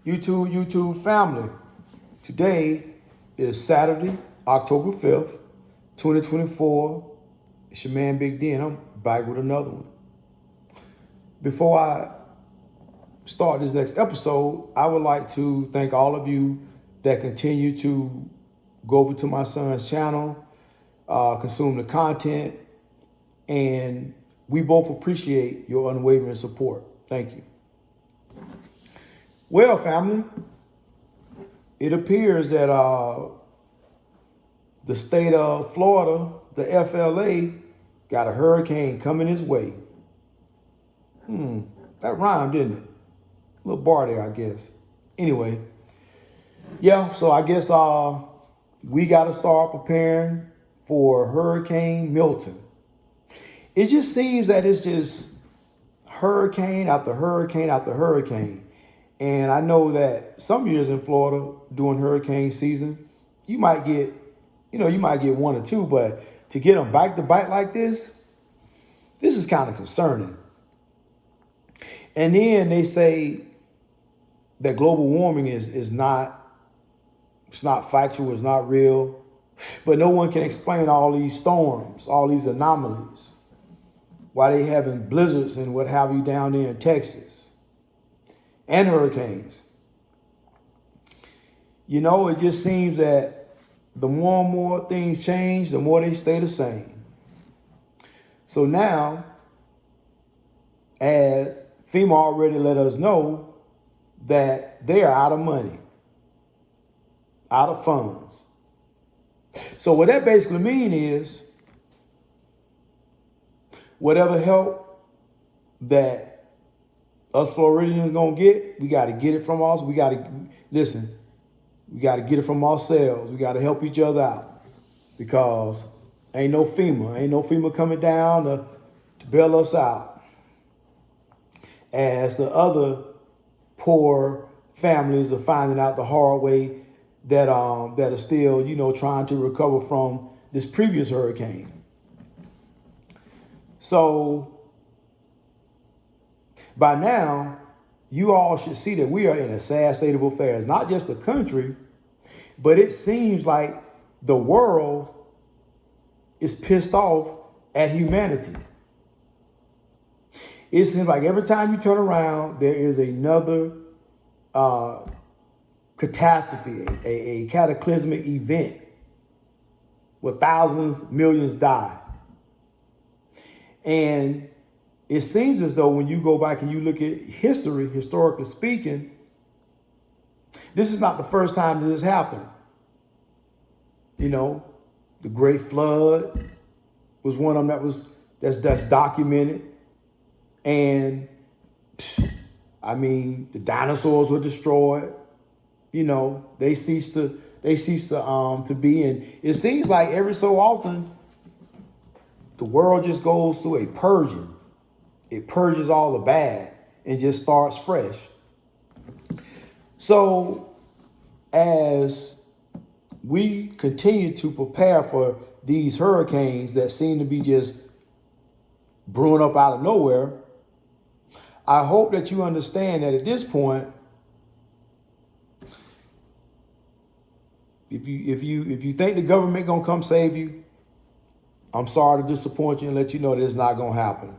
YouTube family. Today is Saturday, October 5th, 2024. It's your man Big D, and I'm back with another one. Before I start this next episode, I would like to thank all of you that continue to go over to my son's channel, consume the content, and we both appreciate your unwavering support. Thank you. Well, family, it appears that the state of Florida, the FLA, got a hurricane coming its way. That rhymed, didn't it? A little bar there, I guess. Anyway, yeah, so I guess we got to start preparing for Hurricane Milton. It just seems that it's just hurricane after hurricane after hurricane. And I know that some years in Florida during hurricane season, you might get one or two, but to get them back to back like this is kind of concerning. And then they say that global warming is not factual, it's not real, but no one can explain all these storms, all these anomalies, why they having blizzards and what have you down there in Texas. And hurricanes. You know, it just seems that the more and more things change, the more they stay the same. So now, as FEMA already let us know that they are out of money, out of funds. So what that basically means is whatever help that us Floridians gonna get, we got to get it from us. We got to get it from ourselves. We got to help each other out because ain't no FEMA coming down to bail us out. As the other poor families are finding out the hard way that are still, trying to recover from this previous hurricane. So by now, you all should see that we are in a sad state of affairs, not just the country, but it seems like the world is pissed off at humanity. It seems like every time you turn around, there is another catastrophe, a cataclysmic event where thousands, millions die. And it seems as though when you go back and you look at history, historically speaking, this is not the first time that this happened. The Great Flood was one of them that's documented. And the dinosaurs were destroyed. They ceased to be. And it seems like every so often the world just goes through a purging. It purges all the bad and just starts fresh. So as we continue to prepare for these hurricanes that seem to be just brewing up out of nowhere, I hope that you understand that at this point, if you think the government gonna come save you, I'm sorry to disappoint you and let you know that it's not gonna happen.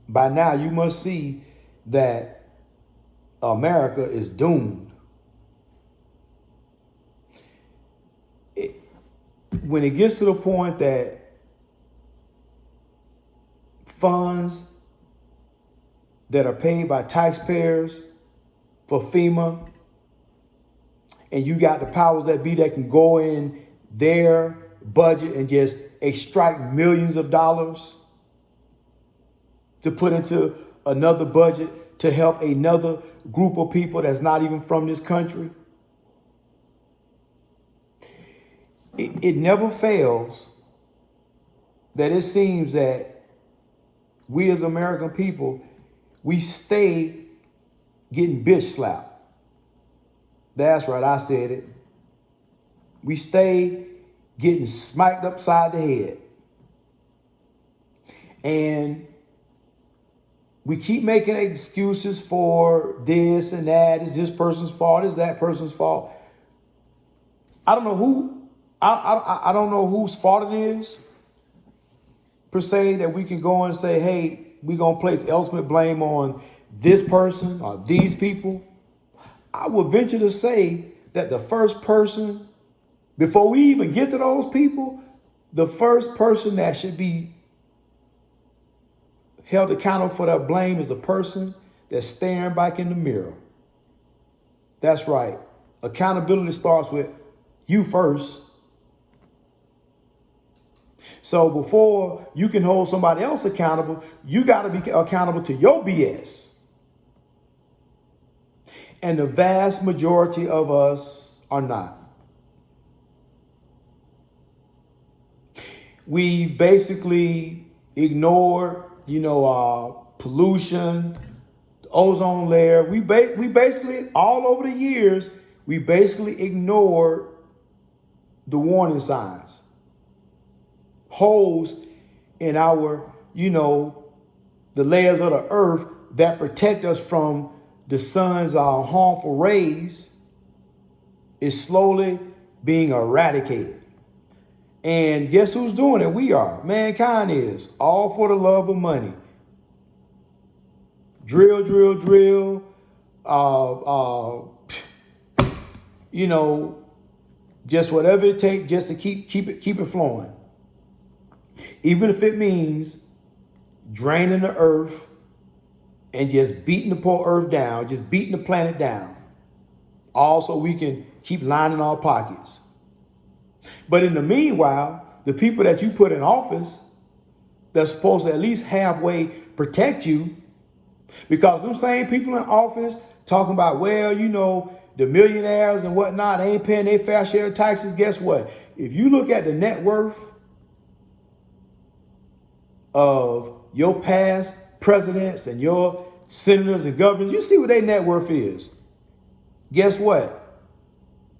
By now, you must see that America is doomed. When it gets to the point that funds that are paid by taxpayers for FEMA, and you got the powers that be that can go in their budget and just extract millions of dollars to put into another budget to help another group of people that's not even from this country. It never fails that it seems that we as American people, we stay getting bitch slapped. That's right, I said it. We stay getting smacked upside the head. And We keep making excuses for this and that. It's this person's fault. It's that person's fault. I don't know who. I don't know whose fault it is, per se, that we can go and say, hey, we're going to place ultimate blame on this person or these people. I would venture to say that the first person, before we even get to those people, the first person that should be held accountable for that blame is the person that's staring back in the mirror. That's right. Accountability starts with you first. So before you can hold somebody else accountable, you got to be accountable to your BS. And the vast majority of us are not. We've basically ignored, pollution, the ozone layer. We basically, all over the years, we basically ignored the warning signs. Holes in our, the layers of the earth that protect us from the sun's harmful rays is slowly being eradicated. And guess who's doing it? We are. Mankind is. All for the love of money. Drill, drill, drill. Just whatever it takes just to keep it flowing. Even if it means draining the earth and just beating the poor earth down, just beating the planet down. Also, we can keep lining our pockets. But in the meanwhile, the people that you put in office, that's supposed to at least halfway protect you, because them same people in office talking about, the millionaires and whatnot, they ain't paying their fair share of taxes. Guess what? If you look at the net worth of your past presidents and your senators and governors, you see what their net worth is. Guess what?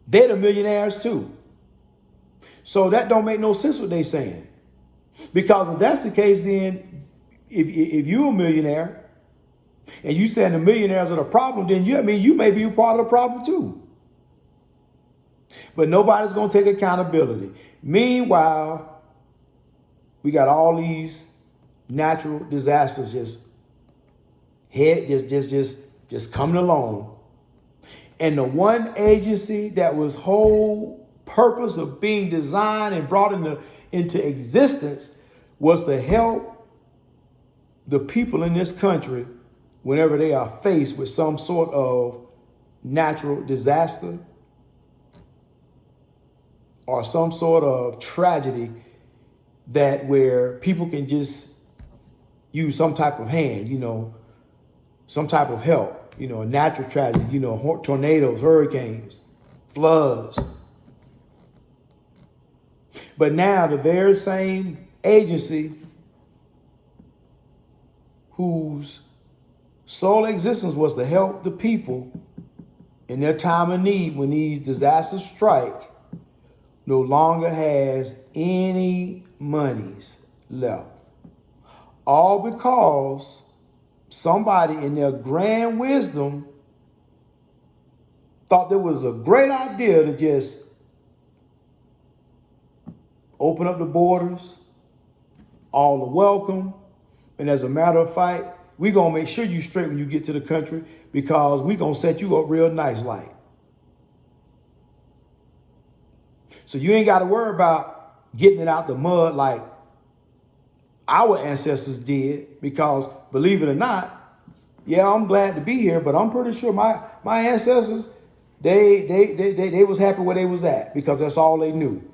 They're the millionaires too. So that don't make no sense what they saying. Because if that's the case, then if you're a millionaire and you saying the millionaires are the problem, then you may be a part of the problem too. But nobody's going to take accountability. Meanwhile, we got all these natural disasters just coming along. And the one agency that was whole purpose of being designed and brought into existence was to help the people in this country whenever they are faced with some sort of natural disaster or some sort of tragedy that where people can just use some type of hand, some type of help, a natural tragedy, tornadoes, hurricanes, floods. But now the very same agency whose sole existence was to help the people in their time of need when these disasters strike no longer has any monies left. All because somebody in their grand wisdom thought there was a great idea to just open up the borders, all are welcome. And as a matter of fact, we're going to make sure you straight when you get to the country because we're going to set you up real nice like. So you ain't got to worry about getting it out the mud like our ancestors did, because believe it or not, I'm glad to be here, but I'm pretty sure my ancestors, they was happy where they was at because that's all they knew.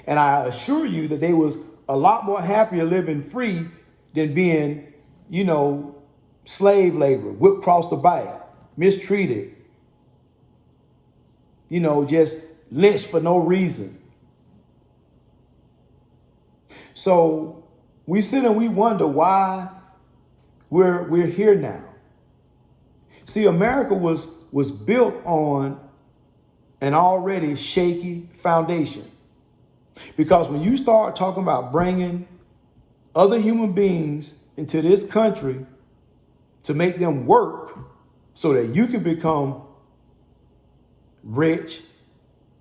And I assure you that they was a lot more happier living free than being, slave labor, whipped across the back, mistreated, just lynched for no reason. So we sit and we wonder why we're here now. See, America was built on an already shaky foundation. Because when you start talking about bringing other human beings into this country to make them work so that you can become rich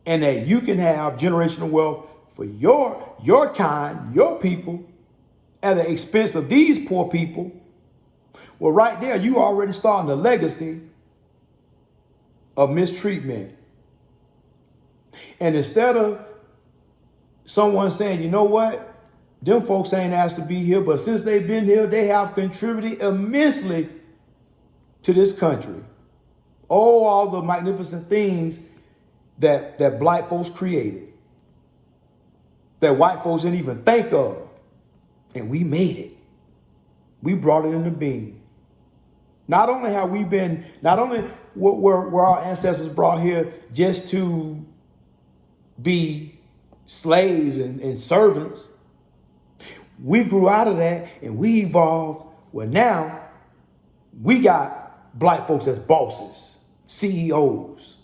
and that you can have generational wealth for your kind, your people, at the expense of these poor people. Well, right there, you already starting a legacy of mistreatment. And instead of someone saying, you know what, them folks ain't asked to be here, but since they've been here, they have contributed immensely to this country. Oh, all the magnificent things that black folks created, that white folks didn't even think of. And we made it. We brought it into being. Not only were our ancestors brought here just to be slaves and servants, we grew out of that and we evolved. Well, now we got black folks as bosses, CEOs.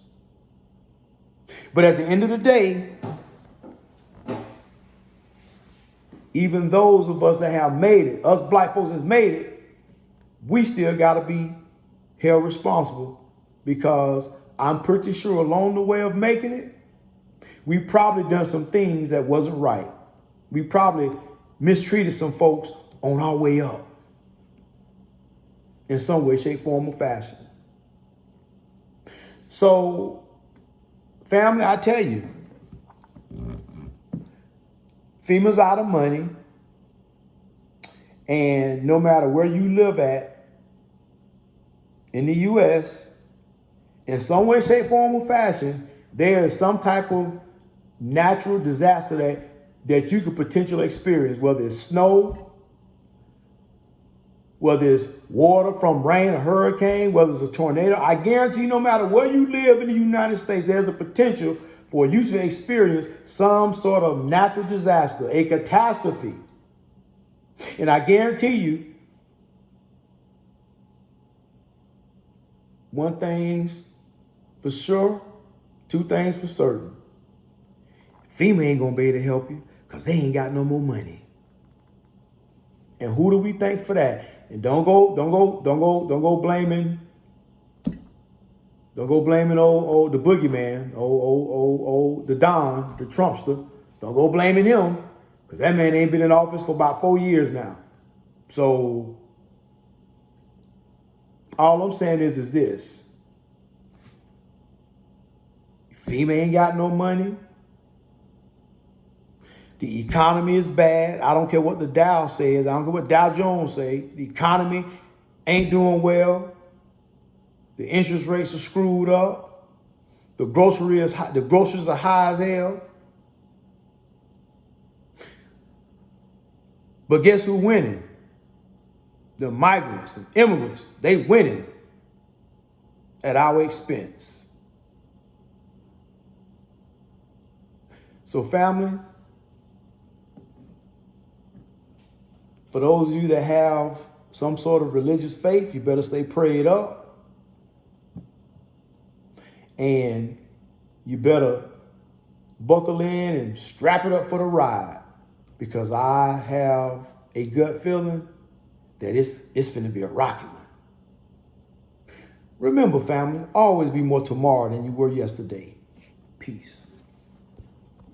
But at the end of the day, even those of us that have made it, us black folks that's made it, we still got to be held responsible, because I'm pretty sure along the way of making it, we probably done some things that wasn't right. We probably mistreated some folks on our way up in some way, shape, form, or fashion. So, family, I tell you, FEMA's out of money, and no matter where you live at in the U.S., in some way, shape, form, or fashion, there is some type of natural disaster that you could potentially experience, whether it's snow, whether it's water from rain, a hurricane, whether it's a tornado. I guarantee no matter where you live in the United States, there's a potential for you to experience some sort of natural disaster, a catastrophe. And I guarantee you, one thing's for sure, two things for certain. FEMA ain't gonna be able to help you because they ain't got no more money. And who do we thank for that? And don't go blaming old the boogeyman, the Don, the Trumpster. Don't go blaming him, because that man ain't been in office for about 4 years now. So all I'm saying is this. FEMA ain't got no money. The economy is bad. I don't care what the Dow says. I don't care what Dow Jones say. The economy ain't doing well. The interest rates are screwed up. The groceries are high as hell. But guess who's winning? The migrants, the immigrants, they winning at our expense. So family, for those of you that have some sort of religious faith, you better stay prayed up. And you better buckle in and strap it up for the ride, because I have a gut feeling that it's finna be a rocky one. Remember, family, always be more tomorrow than you were yesterday. Peace.